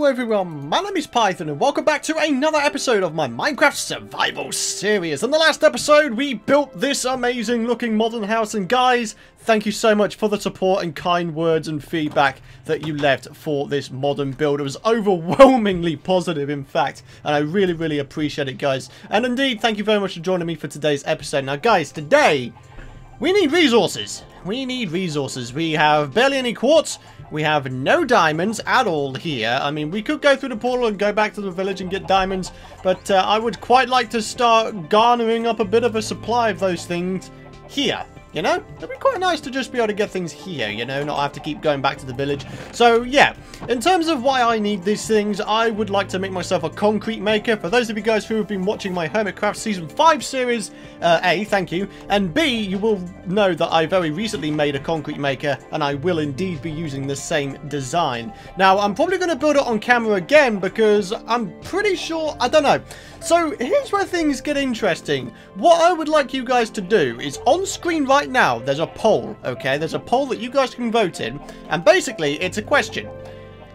Hello everyone, my name is Python and welcome back to another episode of my Minecraft survival series. In the last episode we built this amazing looking modern house, and guys, thank you so much for the support and kind words and feedback that you left for this modern build. It was overwhelmingly positive, in fact, and I really appreciate it, guys. And indeed, thank you very much for joining me for today's episode. Now guys, today we need resources. We have barely any quartz. We have no diamonds at all here. I mean, we could go through the portal and go back to the village and get diamonds, but I would quite like to start garnering up a bit of a supply of those things here. You know, it'd be quite nice to just be able to get things here, you know, not have to keep going back to the village. So, yeah, in terms of why I need these things, I would like to make myself a concrete maker. For those of you guys who have been watching my Hermitcraft Season 5 series, A, thank you, and B, you will know that I very recently made a concrete maker, and I will indeed be using the same design. Now, I'm probably going to build it on camera again, because I'm pretty sure, I don't know. So, here's where things get interesting. What I would like you guys to do is, on screen right now, there's a poll, okay? There's a poll that you guys can vote in, and basically, it's a question.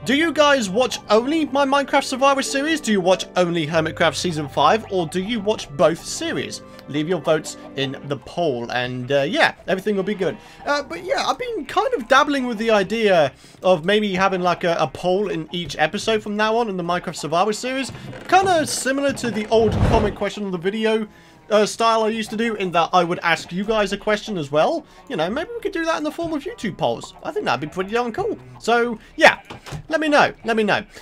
Do you guys watch only my Minecraft Survivor series? Do you watch only Hermitcraft Season 5? Or do you watch both series? Leave your votes in the poll, and yeah, everything will be good. But yeah, I've been kind of dabbling with the idea of maybe having like a poll in each episode from now on in the Minecraft Survivor series. Kind of similar to the old comment question on the video style I used to do, in that I would ask you guys a question as well. You know, maybe we could do that in the form of YouTube polls. I think that'd be pretty darn cool. So, yeah, let me know.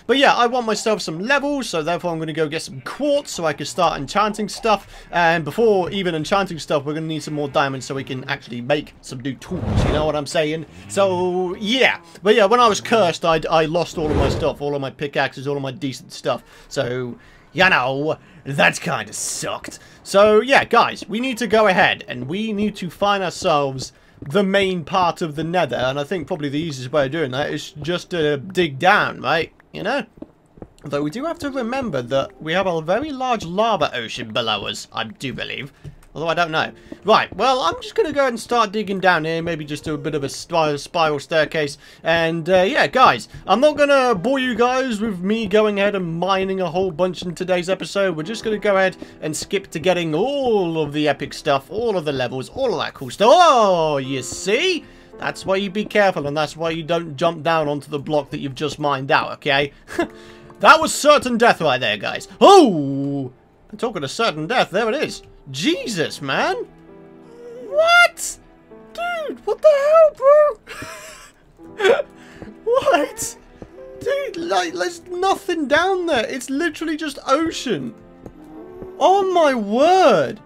But yeah, I want myself some levels, so therefore I'm going to go get some quartz so I can start enchanting stuff. And before even enchanting stuff, we're going to need some more diamonds so we can actually make some new tools, you know what I'm saying? So, yeah. But yeah, when I was cursed, I lost all of my stuff, all of my pickaxes, all of my decent stuff. So, you know, that kind of sucked. So, yeah, guys, we need to go ahead and we need to find ourselves the main part of the nether. And I think probably the easiest way of doing that is just to dig down, right? You know? Though we do have to remember that we have a very large lava ocean below us, I do believe. Although I don't know. Right, well, I'm just going to go ahead and start digging down here. Maybe just do a bit of a spiral staircase. And, yeah, guys, I'm not going to bore you guys with me going ahead and mining a whole bunch in today's episode. We're just going to go ahead and skip to getting all of the epic stuff, all of the levels, all of that cool stuff. Oh, you see? That's why you be careful, and that's why you don't jump down onto the block that you've just mined out, okay? That was certain death right there, guys. Oh! I'm talking of certain death. There it is. Jesus, man. What? Dude, what the hell, bro? What? Dude, like, there's nothing down there. It's literally just ocean. Oh, my word.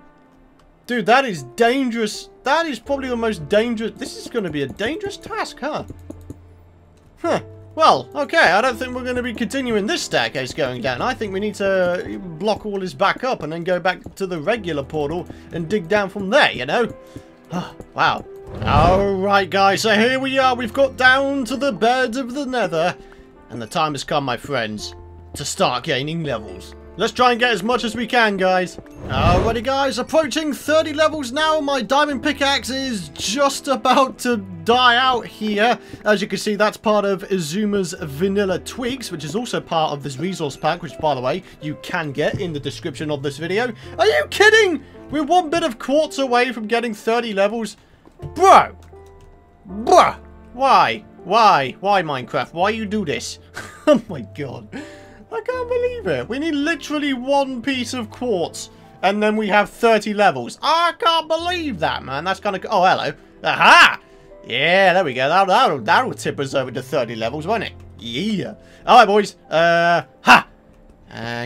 Dude, that is dangerous. That is probably the most dangerous. This is going to be a dangerous task, huh? Huh. Well, okay, I don't think we're going to be continuing this staircase going down. I think we need to block all this back up and then go back to the regular portal and dig down from there, you know? Wow. Alright, guys, so here we are. We've got down to the bed of the nether. And the time has come, my friends, to start gaining levels. Let's try and get as much as we can, guys. Alrighty, guys, approaching 30 levels now. My diamond pickaxe is just about to die out here. As you can see, that's part of Izuma's Vanilla Tweaks, which is also part of this resource pack, which, by the way, you can get in the description of this video. Are you kidding? We're one bit of quartz away from getting 30 levels. Bro! Bruh! Why? Why, Minecraft? Why you do this? Oh my god. I can't believe it. We need literally one piece of quartz, and then we have 30 levels. I can't believe that, man. That's kind of... Oh, hello. Aha! Yeah, there we go. That'll tip us over to 30 levels, won't it? Yeah. All right, boys.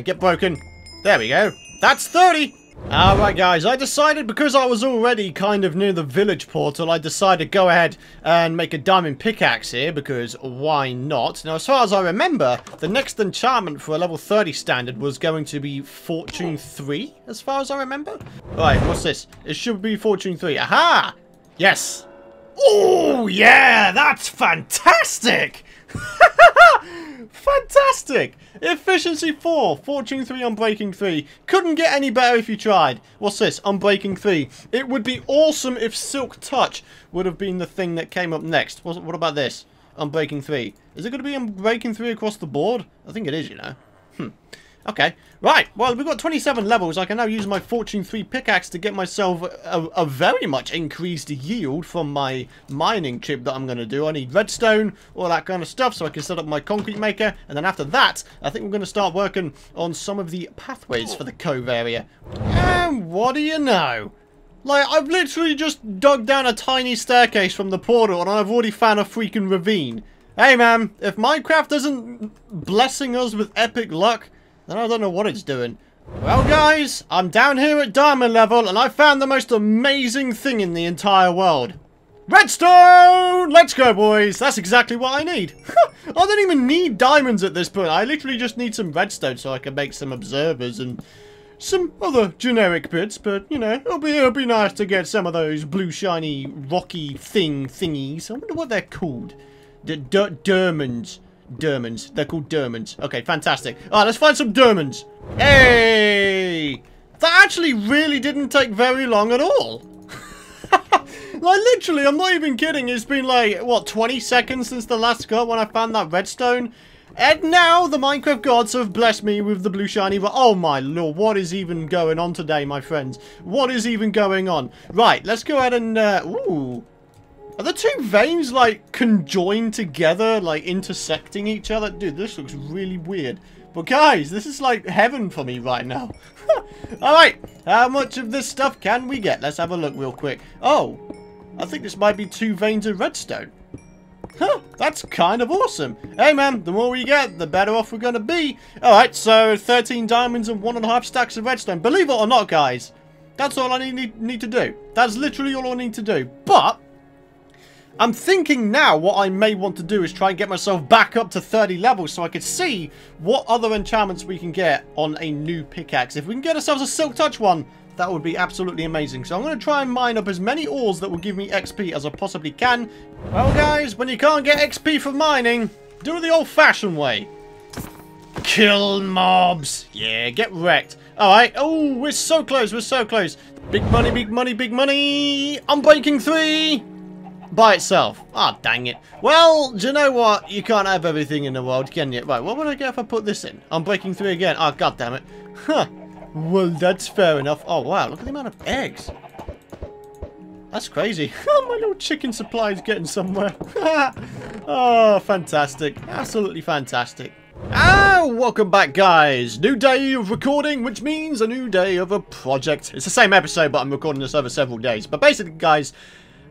Get broken. There we go. That's 30. Alright, guys, I decided, because I was already kind of near the village portal, I decided to go ahead and make a diamond pickaxe here, because why not? Now, as far as I remember, the next enchantment for a level 30 standard was going to be Fortune 3, as far as I remember. Right, what's this? It should be Fortune 3. Aha! Yes! Oh, yeah! That's fantastic! Fantastic! Efficiency 4, Fortune 3, Unbreaking 3. Couldn't get any better if you tried. What's this? Unbreaking 3. It would be awesome if Silk Touch would have been the thing that came up next. What about this? on breaking 3? Is it going to be on breaking 3 across the board? I think it is, you know. Okay, right, well, we've got 27 levels. I can now use my Fortune 3 pickaxe to get myself a very much increased yield from my mining trip that I'm going to do. I need redstone, all that kind of stuff, so I can set up my concrete maker. And then after that, I think we're going to start working on some of the pathways for the cove area. And what do you know? Like, I've literally just dug down a tiny staircase from the portal, and I've already found a freaking ravine. Hey, man, if Minecraft isn't blessing us with epic luck, then I don't know what it's doing. Well, guys, I'm down here at diamond level, and I found the most amazing thing in the entire world. Redstone! Let's go, boys. That's exactly what I need. I don't even need diamonds at this point. I literally just need some redstone so I can make some observers and some other generic bits. But, you know, it'll be nice to get some of those blue, shiny, rocky thingies. I wonder what they're called. The Dermans. Dermans. They're called Dermans. Okay, fantastic. Alright, let's find some Dermans. Hey! That actually really didn't take very long at all. Like, literally, I'm not even kidding. It's been like, what, 20 seconds since the last cut when I found that redstone? And now the Minecraft gods have blessed me with the blue shiny. Oh my lord, what is even going on today, my friends? What is even going on? Right, let's go ahead and, ooh. Are the two veins, like, conjoined together, like, intersecting each other? Dude, this looks really weird. But, guys, this is, like, heaven for me right now. Alright, how much of this stuff can we get? Let's have a look real quick. Oh, I think this might be 2 veins of redstone. Huh, that's kind of awesome. Hey, man, the more we get, the better off we're going to be. Alright, so 13 diamonds and 1.5 stacks of redstone. Believe it or not, guys, that's all I need to do. That's literally all I need to do. But I'm thinking now what I may want to do is try and get myself back up to 30 levels so I could see what other enchantments we can get on a new pickaxe. If we can get ourselves a Silk Touch one, that would be absolutely amazing. So I'm going to try and mine up as many ores that will give me XP as I possibly can. Well, guys, when you can't get XP from mining, do it the old-fashioned way. Kill mobs. Yeah, get wrecked. Alright. Oh, we're so close. We're so close. Big money, big money, big money. I'm breaking 3. By itself. Ah, dang it. Well, do you know what? You can't have everything in the world, can you? Right, what would I get if I put this in? I'm breaking 3 again. Oh, god damn it. Huh. Well, that's fair enough. Oh, wow. Look at the amount of eggs. That's crazy. Oh, my little chicken supply is getting somewhere. Oh, fantastic. Absolutely fantastic. Ah, welcome back, guys. New day of recording, which means a new day of a project. It's the same episode, but I'm recording this over several days. But basically, guys,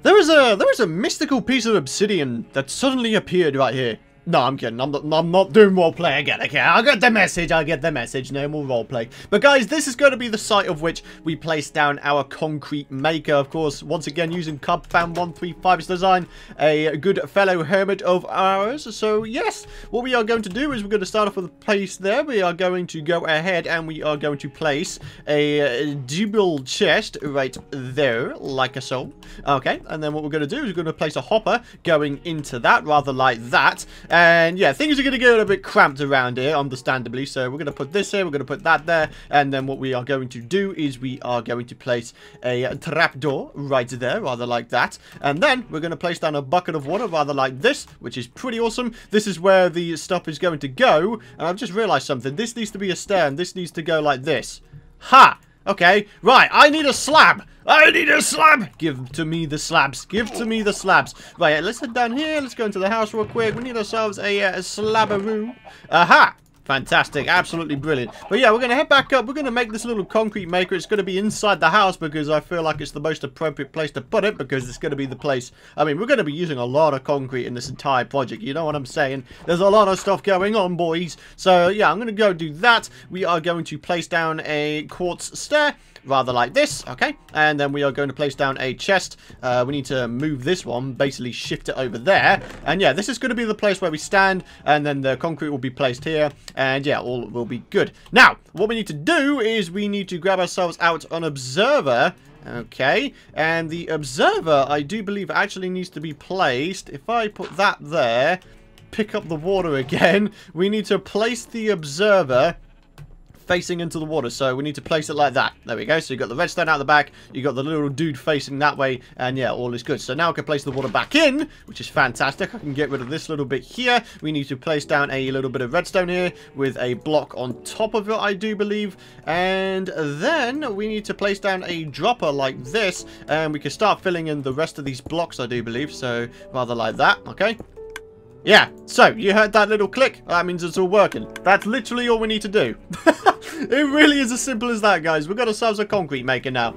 there was a mystical piece of obsidian that suddenly appeared right here. No, I'm kidding. I'm not doing roleplay again. Okay, I get the message. I get the message. No more roleplay. But guys, this is going to be the site of which we place down our concrete maker. Of course, once again, using Cubfam135's design, a good fellow hermit of ours. So yes, what we are going to do is we're going to start off with a place there. We are going to go ahead and we are going to place a double chest right there, like so. Okay, and then what we're going to do is we're going to place a hopper going into that, rather like that. And yeah, things are going to get a bit cramped around here, understandably. So we're going to put this here, we're going to put that there. And then what we are going to do is we are going to place a trapdoor right there, rather like that. And then we're going to place down a bucket of water, rather like this, which is pretty awesome. This is where the stuff is going to go. And I've just realized something. This needs to be a stair, and this needs to go like this. Ha! Okay, right, I need a slab. I need a slab. Give to me the slabs. Give to me the slabs. Right, let's head down here. Let's go into the house real quick. We need ourselves a slabberoo. Aha! Fantastic. Absolutely brilliant. But yeah, we're going to head back up. We're going to make this little concrete maker. It's going to be inside the house because I feel like it's the most appropriate place to put it, because it's going to be the place. I mean, we're going to be using a lot of concrete in this entire project. You know what I'm saying? There's a lot of stuff going on, boys. So yeah, I'm going to go do that. We are going to place down a quartz stair, rather like this, okay? And then we are going to place down a chest. We need to move this one, basically shift it over there. And yeah, this is going to be the place where we stand, and then the concrete will be placed here. And yeah, all will be good. Now, what we need to do is we need to grab ourselves out an observer. Okay, and the observer, I do believe, actually needs to be placed. If I put that there, pick up the water again, we need to place the observer facing into the water, so we need to place it like that. There we go. So you got the redstone out the back, you got the little dude facing that way, and yeah, all is good. So now I can place the water back in, which is fantastic. I can get rid of this little bit here. We need to place down a little bit of redstone here with a block on top of it, I do believe, and then we need to place down a dropper like this, and we can start filling in the rest of these blocks, I do believe. So rather like that. Okay. Yeah, so you heard that little click? That means it's all working. That's literally all we need to do. It really is as simple as that, guys. We've got ourselves a concrete maker now.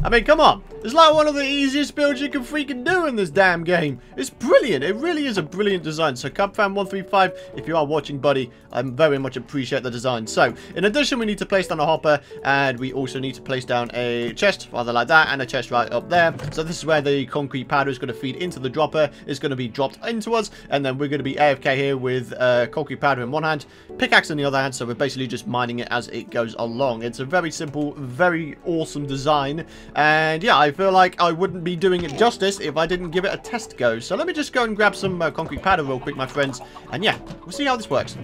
I mean, come on. It's like one of the easiest builds you can freaking do in this damn game. It's brilliant. It really is a brilliant design. So, CubFan135, if you are watching, buddy, I very much appreciate the design. So, in addition, we need to place down a hopper, and we also need to place down a chest, rather like that, and a chest right up there. So, this is where the concrete powder is going to feed into the dropper. It's going to be dropped into us, and then we're going to be AFK here with concrete powder in one hand, pickaxe in the other hand. So, we're basically just mining it as it goes along. It's a very simple, very awesome design. And yeah, I feel like I wouldn't be doing it justice if I didn't give it a test go. So let me just go and grab some concrete powder real quick, my friends. And yeah, we'll see how this works.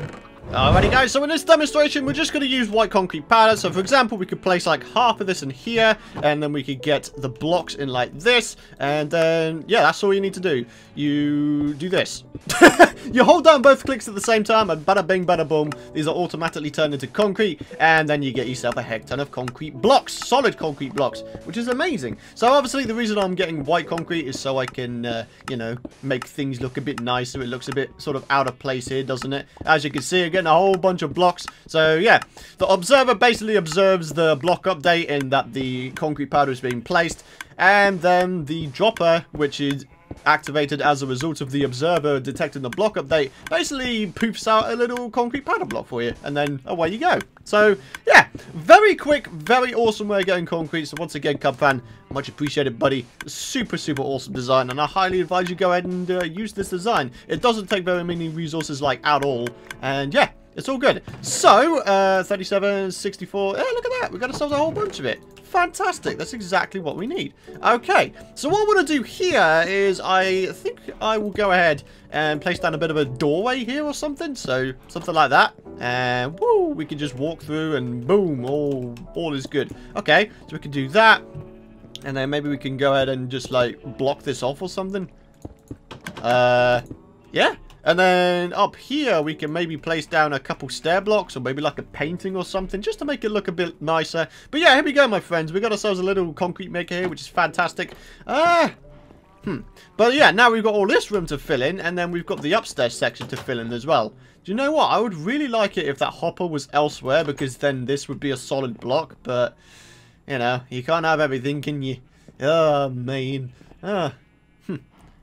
Alrighty guys, so in this demonstration we're just going to use white concrete powder. So for example, we could place like half of this in here, and then we could get the blocks in like this, and then yeah, that's all you need to do. You do this. You hold down both clicks at the same time, and bada bing bada boom, these are automatically turned into concrete, and then you get yourself a heck ton of concrete blocks, solid concrete blocks, which is amazing. So obviously the reason I'm getting white concrete is so I can you know, make things look a bit nicer. It looks a bit sort of out of place here, doesn't it? As you can see, again, a whole bunch of blocks. So yeah, the observer basically observes the block update in that the concrete powder is being placed, and then the dropper, which is activated as a result of the observer detecting the block update, basically poofs out a little concrete powder block for you, and then away you go. So yeah, very quick, very awesome way of getting concrete. So once again, Cub fan, much appreciated, buddy. Super awesome design, and I highly advise you go ahead and use this design. It doesn't take very many resources, like, at all, and yeah, it's all good. So 37, 64, yeah, look at that, we got ourselves a whole bunch of it. Fantastic, that's exactly what we need. Okay, so what I want to do here is I think I will go ahead and place down a bit of a doorway here or something. So something like that, and woo, we can just walk through, and boom, all is good. Okay, so we can do that, and then maybe we can go ahead and just like block this off or something. Yeah. And then up here, we can maybe place down a couple stair blocks, or maybe like a painting or something, just to make it look a bit nicer. But yeah, here we go, my friends. We got ourselves a little concrete maker here, which is fantastic. But yeah, now we've got all this room to fill in, and then we've got the upstairs section to fill in as well. Do you know what? I would really like it if that hopper was elsewhere, because then this would be a solid block. But, you know, you can't have everything, can you? Oh, man.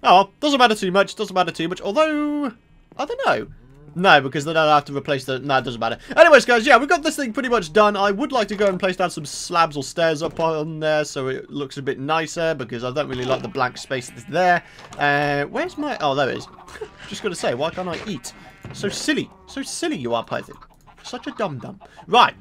Oh, doesn't matter too much, although, I don't know. No, because then I'll have to replace the... No, it doesn't matter. Anyways, guys, yeah, we've got this thing pretty much done. I would like to go and place down some slabs or stairs up on there so it looks a bit nicer, because I don't really like the blank space that's there. Where's my... Oh, there it is. Just got to say, why can't I eat? So silly. So silly you are, Python. Such a dum-dum. Right.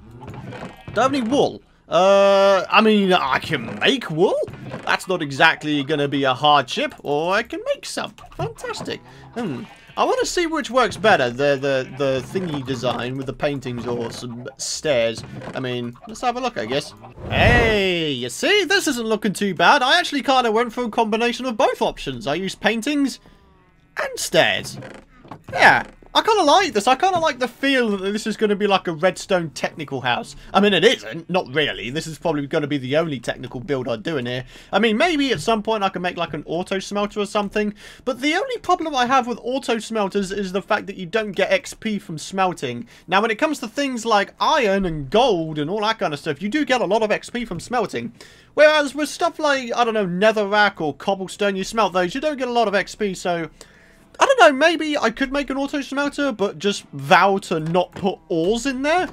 Don't have any wool. I mean, I can make wool. That's not exactly going to be a hardship, or I can make some. Fantastic. I want to see which works better, the thingy design with the paintings or some stairs. I mean, let's have a look, I guess. Hey, you see, this isn't looking too bad. I actually kind of went for a combination of both options. I used paintings and stairs. Yeah. I kind of like this. I kind of like the feel that this is going to be like a redstone technical house. I mean, it isn't. Not really. This is probably going to be the only technical build I do in here. I mean, maybe at some point I can make like an auto smelter or something. But the only problem I have with auto smelters is the fact that you don't get XP from smelting. Now, when it comes to things like iron and gold and all that kind of stuff, you do get a lot of XP from smelting. Whereas with stuff like, I don't know, netherrack or cobblestone, you smelt those, you don't get a lot of XP, so... I don't know, maybe I could make an auto smelter, but just vow to not put ores in there?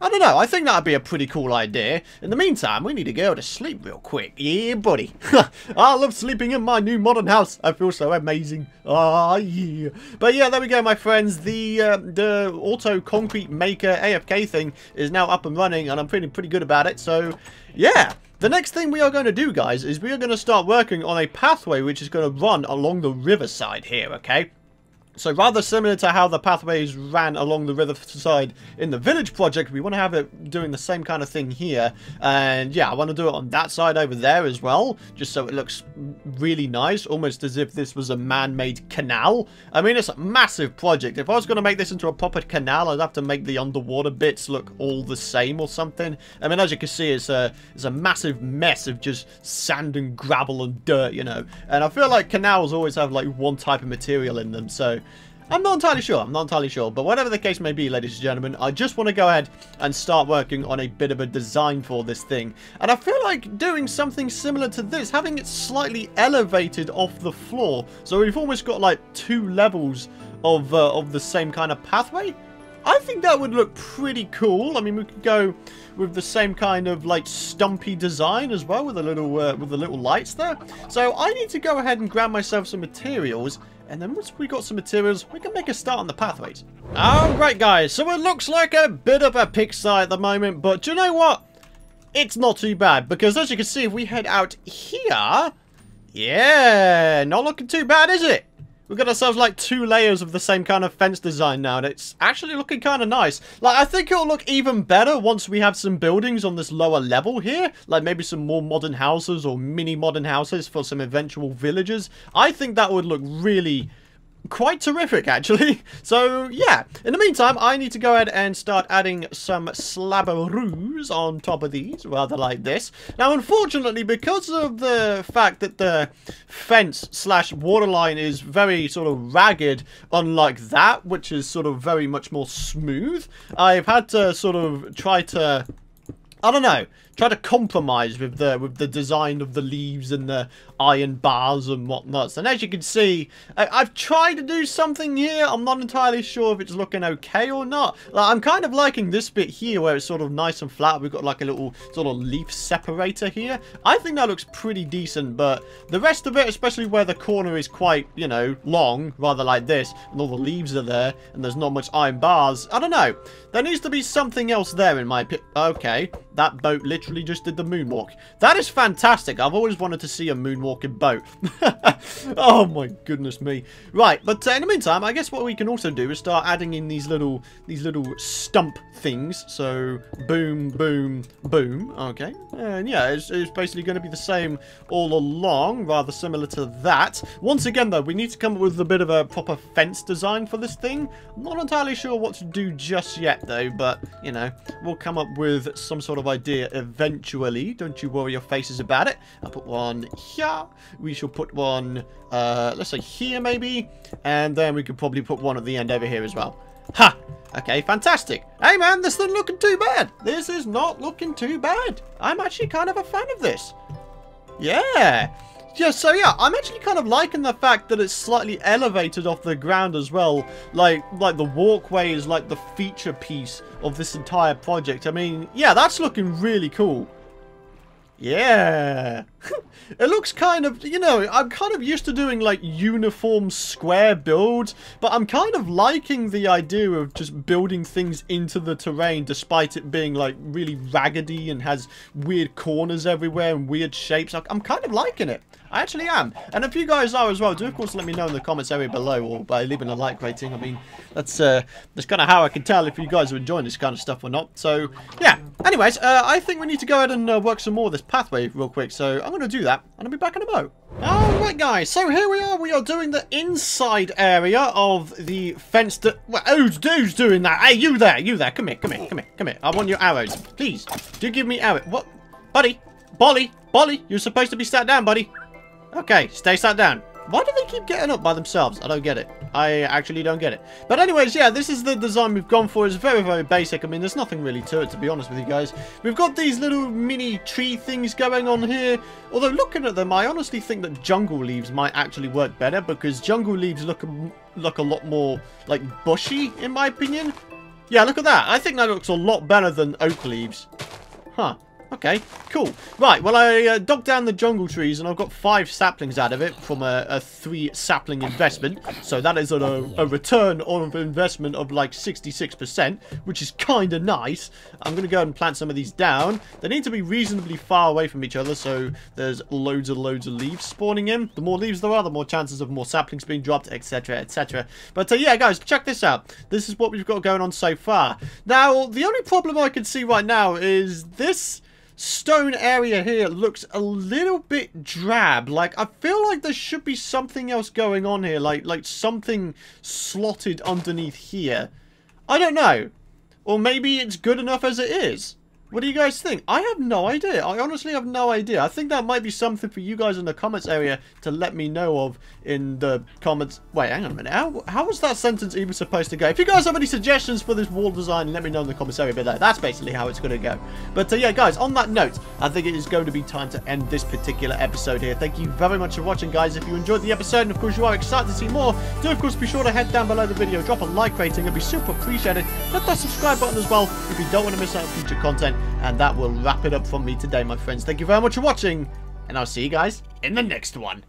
I don't know, I think that would be a pretty cool idea. In the meantime, we need to go to sleep real quick. Yeah, buddy. I love sleeping in my new modern house. I feel so amazing. Ah, yeah. But yeah, there we go, my friends. The auto concrete maker AFK thing is now up and running, and I'm feeling pretty good about it. So, yeah. The next thing we are going to do, guys, is we are going to start working on a pathway which is going to run along the riverside here, okay? So rather similar to how the pathways ran along the Riverside in the village project, we want to have it doing the same kind of thing here. And yeah, I want to do it on that side over there as well, just so it looks really nice, almost as if this was a man-made canal. I mean, it's a massive project. If I was going to make this into a proper canal, I'd have to make the underwater bits look all the same or something. I mean, as you can see, it's a massive mess of just sand and gravel and dirt, you know. And I feel like canals always have like one type of material in them, so I'm not entirely sure, but whatever the case may be, ladies and gentlemen, I just want to go ahead and start working on a bit of a design for this thing. And I feel like doing something similar to this, having it slightly elevated off the floor, so we've almost got like 2 levels of the same kind of pathway. I think that would look pretty cool. I mean, we could go with the same kind of like stumpy design as well, with the little lights there. So I need to go ahead and grab myself some materials, and then once we got some materials, we can make a start on the pathways. Alright guys, so it looks like a bit of a pigsty at the moment, but do you know what? It's not too bad, because as you can see, if we head out here, yeah, not looking too bad, is it? We've got ourselves like 2 layers of the same kind of fence design now, and it's actually looking kind of nice. Like, I think it'll look even better once we have some buildings on this lower level here. Like maybe some more modern houses or mini modern houses for some eventual villagers. I think that would look really quite terrific, actually. So yeah, in the meantime, I need to go ahead and start adding some slabberoos on top of these, rather like this. Now unfortunately, because of the fact that the fence slash waterline is very sort of ragged, unlike that, which is sort of very much more smooth, I've had to sort of try to, I don't know, try to compromise with the design of the leaves and the iron bars and whatnot. And as you can see, I've tried to do something here. I'm not entirely sure if it's looking okay or not. Like, I'm kind of liking this bit here where it's sort of nice and flat. We've got like a little sort of leaf separator here. I think that looks pretty decent, but the rest of it, especially where the corner is quite, you know, long, rather like this, and all the leaves are there, and there's not much iron bars, I don't know. There needs to be something else there in my opinion. Okay, that boat literally just did the moonwalk. That is fantastic. I've always wanted to see a moonwalking boat. Oh my goodness me. Right, but in the meantime, I guess what we can also do is start adding in these little stump things. So boom, boom, boom. Okay, and yeah, it's basically going to be the same all along, rather similar to that. Once again though, we need to come up with a bit of a proper fence design for this thing. I'm not entirely sure what to do just yet though, but you know, we'll come up with some sort of idea eventually. Don't you worry your faces about it. I'll put one here. We shall put one, let's say here maybe. And then we could probably put one at the end over here as well. Ha! Okay, fantastic. Hey man, this isn't looking too bad. This is not looking too bad. I'm actually kind of a fan of this. Yeah. Yeah, so yeah, I'm actually kind of liking the fact that it's slightly elevated off the ground as well. Like the walkway is like the feature piece of this entire project. I mean, yeah, that's looking really cool. Yeah. It looks kind of, you know, I'm kind of used to doing like uniform square builds, but I'm kind of liking the idea of just building things into the terrain despite it being like really raggedy and has weird corners everywhere and weird shapes. I'm kind of liking it. I actually am. And if you guys are as well, do of course let me know in the comments area below or by leaving a like rating. I mean, that's kind of how I can tell if you guys are enjoying this kind of stuff or not. So, yeah. Anyways, I think we need to go ahead and work some more of this pathway real quick. So, I'm going to do that, and I'll be back in a mo. Alright guys, so here we are. We are doing the inside area of the fence that... Well, who's doing that? Hey, you there, come here. I want your arrows. Please, do give me arrows. What? Buddy, Bolly, you're supposed to be sat down, buddy. Okay, stay sat down. Why do they keep getting up by themselves? I don't get it. I actually don't get it. But anyways, yeah, this is the design we've gone for. It's very, very basic. I mean, there's nothing really to it, to be honest with you guys. We've got these little mini tree things going on here. Although, looking at them, I honestly think that jungle leaves might actually work better, because jungle leaves look a lot more, like, bushy, in my opinion. Yeah, look at that. I think that looks a lot better than oak leaves. Huh. Okay, cool. Right, well, I dug down the jungle trees, and I've got 5 saplings out of it from a 3 sapling investment. So that is a return on investment of like 66%, which is kind of nice. I'm going to go ahead and plant some of these down. They need to be reasonably far away from each other, so there's loads of leaves spawning in. The more leaves there are, the more chances of more saplings being dropped, etc, etc. But yeah, guys, check this out. This is what we've got going on so far. Now, the only problem I can see right now is this stone area here looks a little bit drab. Like, I feel like there should be something else going on here, like something slotted underneath here. I don't know. Or maybe it's good enough as it is. What do you guys think? I have no idea. I honestly have no idea. I think that might be something for you guys in the comments area to let me know of in the comments. Wait, hang on a minute. How was that sentence even supposed to go? If you guys have any suggestions for this wall design, let me know in the comments area below. That's basically how it's going to go. But yeah, guys, on that note, I think it is going to be time to end this particular episode here. Thank you very much for watching, guys. If you enjoyed the episode, and of course you are excited to see more, do of course be sure to head down below the video, drop a like rating. It'd be super appreciated. Hit that subscribe button as well if you don't want to miss out on future content. And that will wrap it up from me today, my friends. Thank you very much for watching, and I'll see you guys in the next one.